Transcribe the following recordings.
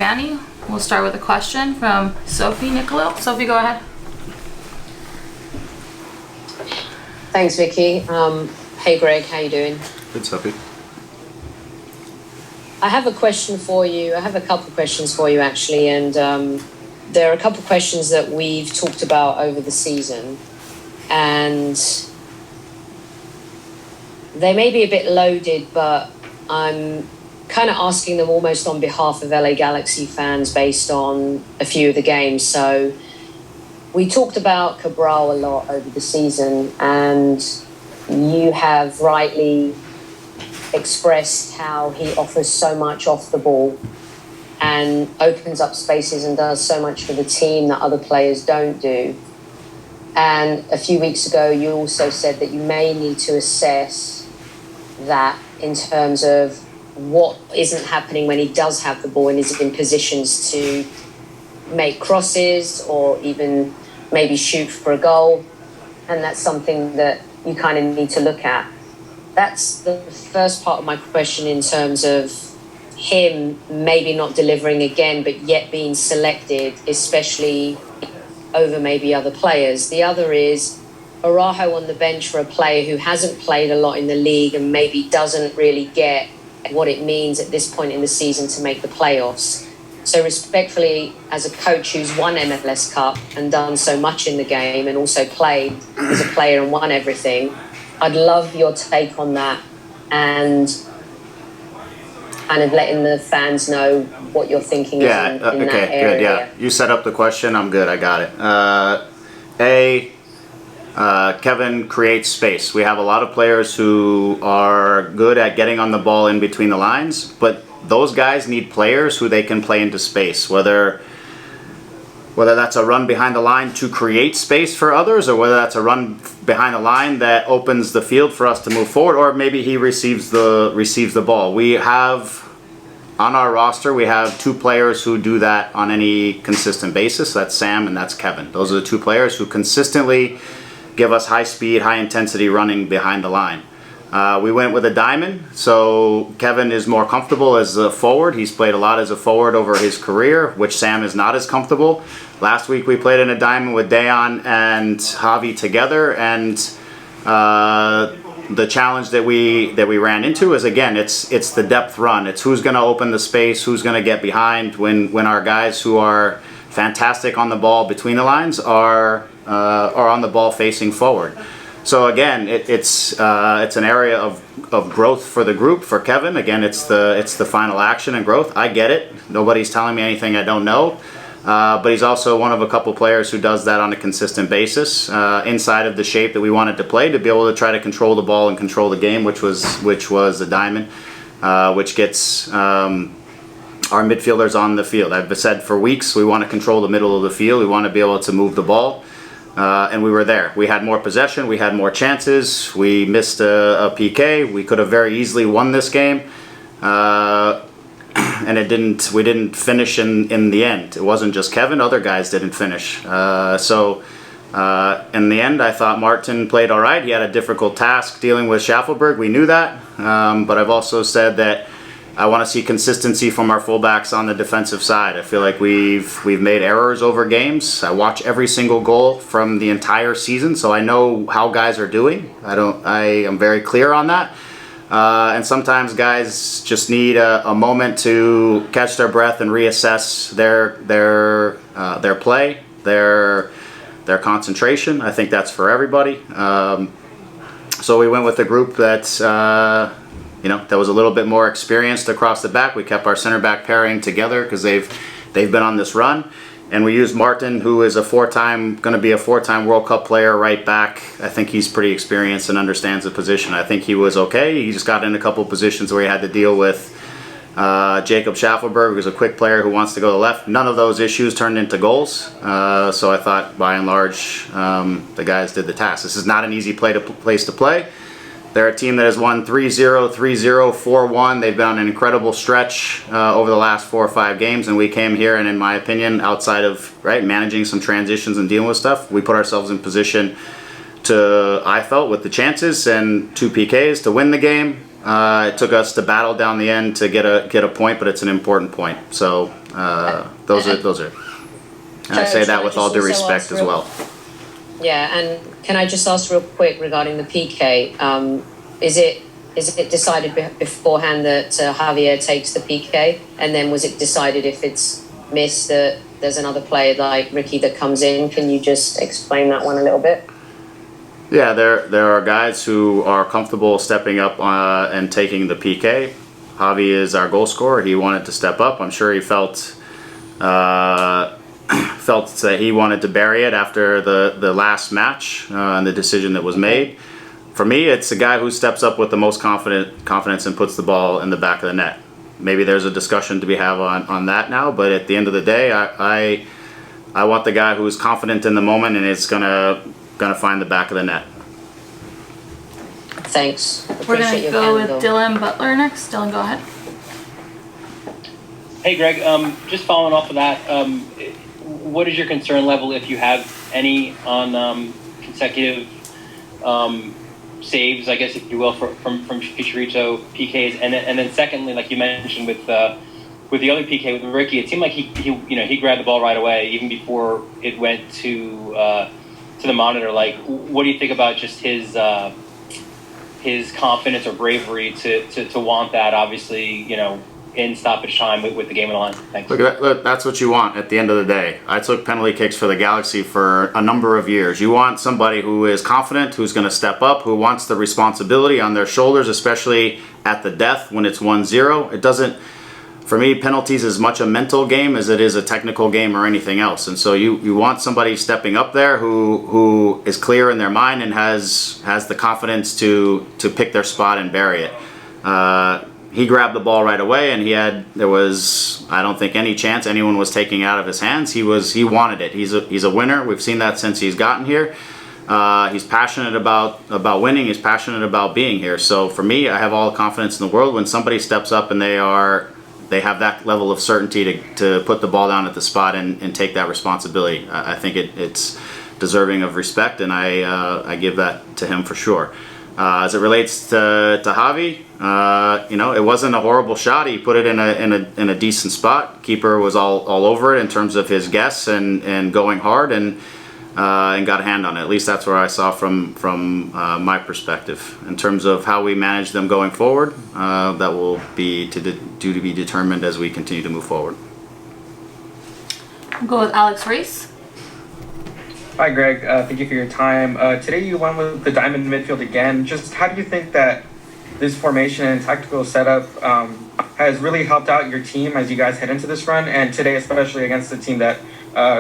Vanney. We'll start with a question from Sophie Nicolò. Sophie, go ahead. Thanks, Vicky. Hey, Greg, how you doing? Good, Sophie. I have a question for you. I have a couple of questions for you, actually, and there are a couple of questions that we've talked about over the season, and they may be a bit loaded, but I'm kind of asking them almost on behalf of LA Galaxy fans based on a few of the games. So we talked about Cabral a lot over the season, and you have rightly expressed how he offers so much off the ball and opens up spaces and does so much for the team that other players don't do. And a few weeks ago, you also said that you may need to assess that in terms of what isn't happening when he does have the ball and is in positions to make crosses or even maybe shoot for a goal. And that's something that you kind of need to look at. That's the first part of my question in terms of him maybe not delivering again, but yet being selected, especially over maybe other players. The other is Araujo on the bench for a player who hasn't played a lot in the league and maybe doesn't really get what it means at this point in the season to make the playoffs. So respectfully, as a coach who's won MLS Cup and done so much in the game and also played as a player and won everything, I'd love your take on that and kind of letting the fans know what you're thinking in that area. Good, yeah. You set up the question, I'm good, I got it. Kevin creates space. We have a lot of players who are good at getting on the ball in between the lines, but those guys need players who they can play into space, whether that's a run behind the line to create space for others, or whether that's a run behind the line that opens the field for us to move forward, or maybe he receives the ball. We have on our roster, we have two players who do that on any consistent basis. That's Sam and that's Kevin. Those are the two players who consistently give us high speed, high intensity running behind the line. We went with a diamond, so Kevin is more comfortable as a forward. He's played a lot as a forward over his career, which Sam is not as comfortable. Last week we played in a diamond with Dejan and Javi together, and the challenge that we ran into is, again, it's the depth run. It's who's going to open the space, who's going to get behind when our guys who are fantastic on the ball between the lines are on the ball facing forward. So again, it's an area of growth for the group, for Kevin. Again, it's the final action and growth. I get it. Nobody's telling me anything I don't know. But he's also one of a couple players who does that on a consistent basis inside of the shape that we wanted to play, to be able to try to control the ball and control the game, which was a diamond, which gets our midfielders on the field. I've said for weeks we want to control the middle of the field. We want to be able to move the ball. And we were there. We had more possession. We had more chances. We missed a PK. We could have very easily won this game. And we didn't finish in the end. It wasn't just Kevin. Other guys didn't finish. So in the end, I thought Martin played all right. He had a difficult task dealing with Schaffelberg. We knew that. But I've also said that I want to see consistency from our fullbacks on the defensive side. I feel like we've made errors over games. I watch every single goal from the entire season, so I know how guys are doing. I am very clear on that. And sometimes guys just need a moment to catch their breath and reassess their play, their concentration. I think that's for everybody. So we went with a group that was a little bit more experienced across the back. We kept our center back pairing together because they've been on this run. And we used Martin, who is going to be a four-time World Cup player, right back. I think he's pretty experienced and understands the position. I think he was okay. He just got in a couple of positions where he had to deal with Jacob Schaffelberg, who's a quick player who wants to go to the left. None of those issues turned into goals. So I thought, by and large, the guys did the task. This is not an easy place to play. They're a team that has won 3-0, 3-0, 4-1. They've been on an incredible stretch over the last 4 or 5 games, and we came here, and in my opinion, outside of managing some transitions and dealing with stuff, we put ourselves in position to, I felt, with the chances and 2 PKs to win the game. It took us to battle down the end to get a point, but it's an important point. So those are. And I say that with all due respect as well. Yeah, and can I just ask real quick regarding the PK? Is it decided beforehand that Javier takes the PK, and then was it decided if it's missed that there's another player like Riqui that comes in? Can you just explain that one a little bit? Yeah, there are guys who are comfortable stepping up and taking the PK. Javi is our goal scorer. He wanted to step up. I'm sure he felt that he wanted to bury it after the last match and the decision that was made. For me, it's a guy who steps up with the most confidence and puts the ball in the back of the net. Maybe there's a discussion to be had on that now, but at the end of the day, I want the guy who's confident in the moment and is gonna find the back of the net. Thanks. We're going to go with Dylan Butler next. Dylan, go ahead. Hey, Greg. Just following off of that, what is your concern level, if you have any, on consecutive saves, I guess, if you will, from Chicharito PKs? And then secondly, like you mentioned with the other PK with Riqui, it seemed like he grabbed the ball right away, even before it went to the monitor. Like, what do you think about just his confidence or bravery to want that, obviously, in stoppage time with the game on the line? Thanks. Look, that's what you want at the end of the day. I took penalty kicks for the Galaxy for a number of years. You want somebody who is confident, who's going to step up, who wants the responsibility on their shoulders, especially at the death when it's 1-0. It doesn't, for me, penalties is as much a mental game as it is a technical game or anything else. And so you want somebody stepping up there who is clear in their mind and has the confidence to pick their spot and bury it. He grabbed the ball right away, and there was, I don't think, any chance anyone was taking out of his hands. He wanted it. He's a winner. We've seen that since he's gotten here. He's passionate about winning. He's passionate about being here. So for me, I have all the confidence in the world when somebody steps up and they have that level of certainty to put the ball down at the spot and take that responsibility. I think it's deserving of respect, and I give that to him for sure. As it relates to Javi, it wasn't a horrible shot. He put it in a decent spot. Keeper was all over it in terms of his guess and going hard and got a hand on it. At least that's where I saw from my perspective. In terms of how we manage them going forward, that will be to be determined as we continue to move forward. We'll go with Alex Reese. Hi, Greg. Thank you for your time. Today you went with the diamond midfield again. Just how do you think that this formation and tactical setup has really helped out your team as you guys head into this run, and today especially against the team that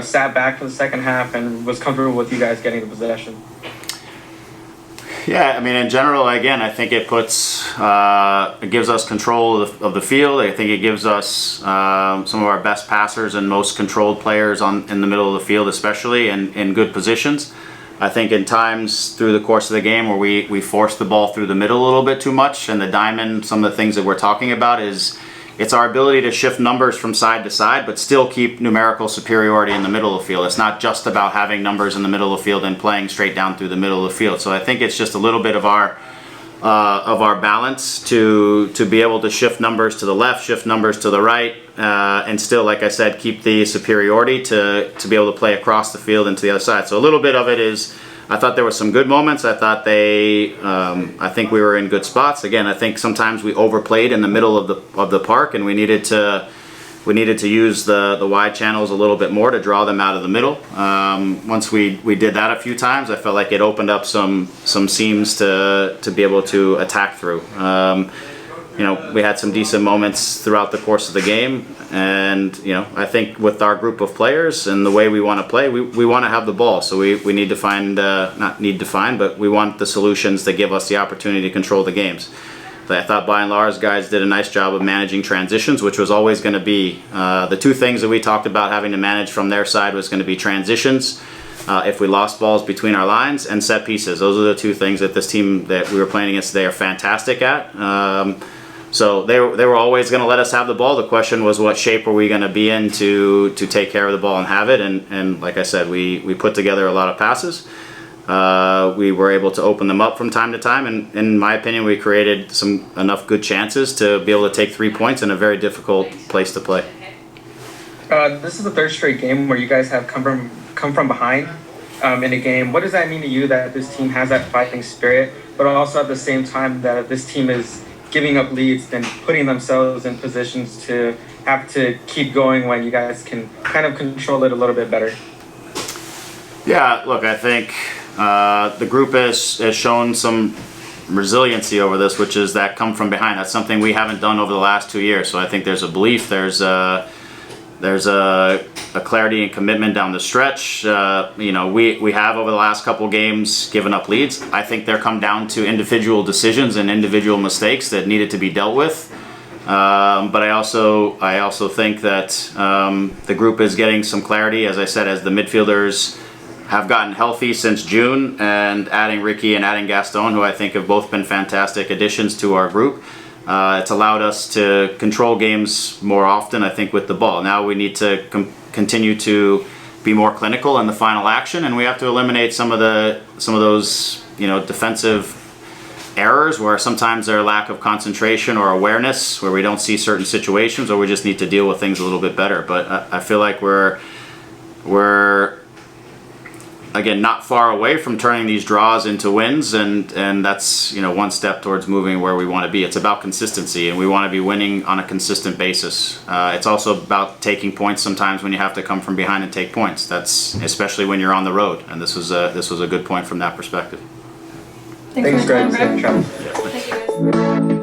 sat back for the second half and was comfortable with you guys getting the possession? Yeah, I mean, in general, again, I think it gives us control of the field. I think it gives us some of our best passers and most controlled players in the middle of the field, especially in good positions. I think in times through the course of the game where we force the ball through the middle a little bit too much, and the diamond, some of the things that we're talking about it's our ability to shift numbers from side to side, but still keep numerical superiority in the middle of the field. It's not just about having numbers in the middle of the field and playing straight down through the middle of the field. So I think it's just a little bit of our balance to be able to shift numbers to the left, shift numbers to the right, and still, like I said, keep the superiority to be able to play across the field and to the other side. So a little bit of it is, I thought there were some good moments. I thought I think we were in good spots. Again, I think sometimes we overplayed in the middle of the park, and we needed to use the wide channels a little bit more to draw them out of the middle. Once we did that a few times, I felt like it opened up some seams to be able to attack through. We had some decent moments throughout the course of the game, and I think with our group of players and the way we want to play, we want to have the ball. So we need to find, but we want the solutions that give us the opportunity to control the games. I thought by and large guys did a nice job of managing transitions, which was always going to be the two things that we talked about having to manage from their side was going to be transitions. If we lost balls between our lines, and set pieces. Those are the two things that this team that we were playing against today are fantastic at. So they were always going to let us have the ball. The question was, what shape are we going to be in to take care of the ball and have it? And like I said, we put together a lot of passes. We were able to open them up from time to time, and in my opinion, we created enough good chances to be able to take 3 points in a very difficult place to play. This is the third straight game where you guys have come from behind in a game. What does that mean to you that this team has that fighting spirit, but also at the same time that this team is giving up leads and putting themselves in positions to have to keep going when you guys can kind of control it a little bit better? Yeah, look, I think the group has shown some resiliency over this, which is that come from behind. That's something we haven't done over the last 2 years. So I think there's a belief, there's a clarity and commitment down the stretch. We have over the last couple games given up leads. I think they're come down to individual decisions and individual mistakes that needed to be dealt with. But I also think that the group is getting some clarity, as I said, as the midfielders have gotten healthy since June, and adding Riqui and adding Gaston, who I think have both been fantastic additions to our group. It's allowed us to control games more often, I think, with the ball. Now we need to continue to be more clinical in the final action, and we have to eliminate some of those defensive errors where sometimes there's lack of concentration or awareness, where we don't see certain situations, or we just need to deal with things a little bit better. But I feel like we're again not far away from turning these draws into wins, and that's one step towards moving where we want to be. It's about consistency, and we want to be winning on a consistent basis. It's also about taking points sometimes when you have to come from behind and take points. That's especially when you're on the road, and this was a good point from that perspective. Thanks, Greg. Thank you, guys.